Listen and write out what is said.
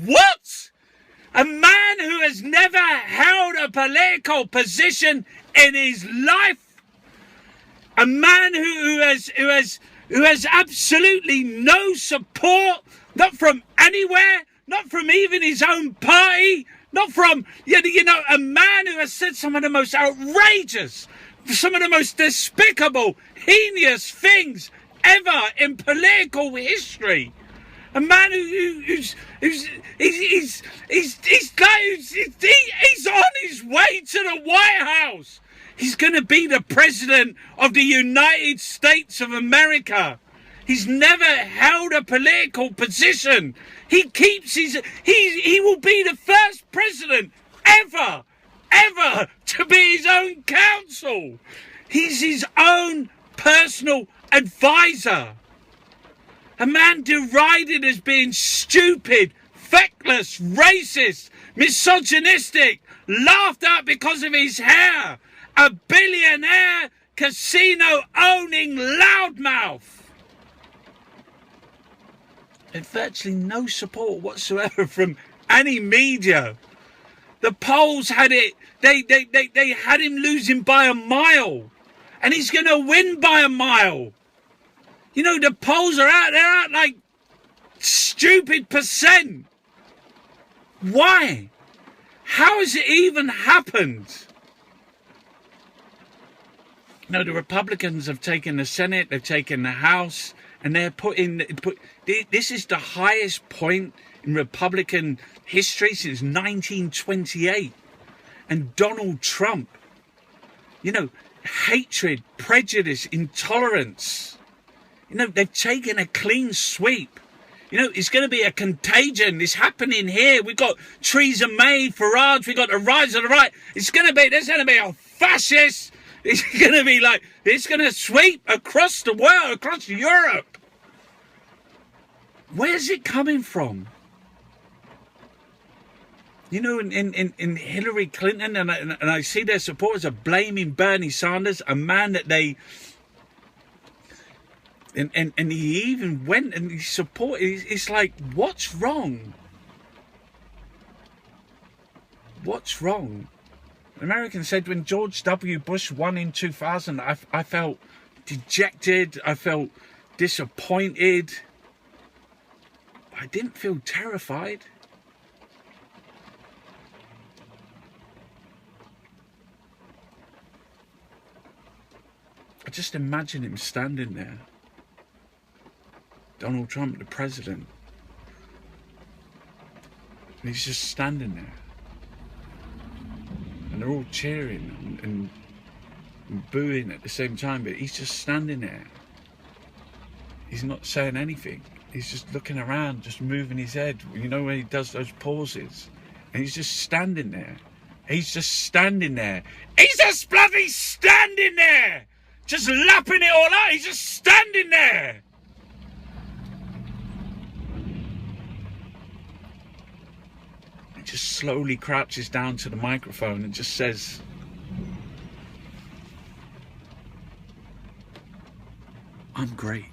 What? A man who has never held a political position in his life. A man who has absolutely no support, not from anywhere, not from even his own party, not from, a man who has said some of the most outrageous, some of the most despicable, heinous things ever in political history. A man he's on his way to the White House. He's going to be the president of the United States of America. He's never held a political position. He will be the first president ever to be his own counsel. He's his own personal advisor. A man derided as being stupid, feckless, racist, misogynistic, laughed at because of his hair. A billionaire, casino-owning loudmouth. And virtually no support whatsoever from any media. The polls had it. They had him losing by a mile. And he's going to win by a mile. You know, the polls are out. They're out like stupid percent. Why? How has it even happened? No, the Republicans have taken the Senate, they've taken the House, and they're this is the highest point in Republican history since 1928. And Donald Trump, hatred, prejudice, intolerance. They've taken a clean sweep. It's going to be a contagion. It's happening here. We've got Theresa May, Farage. We've got the rise of the right. There's going to be a fascist. It's going to sweep across the world, across Europe. Where's it coming from? In Hillary Clinton, and I see their supporters are blaming Bernie Sanders, a man that they... And he even went and he supported. It's like, what's wrong? What's wrong? The American said when George W. Bush won in 2000, I felt dejected. I felt disappointed. I didn't feel terrified. I just imagine him standing there. Donald Trump, the president. And he's just standing there. And they're all cheering and booing at the same time, but he's just standing there. He's not saying anything. He's just looking around, just moving his head. When he does those pauses. And he's just standing there. He's just standing there. He's just bloody standing there! Just lapping it all out. He's just standing there! Just slowly crouches down to the microphone and just says, "I'm great."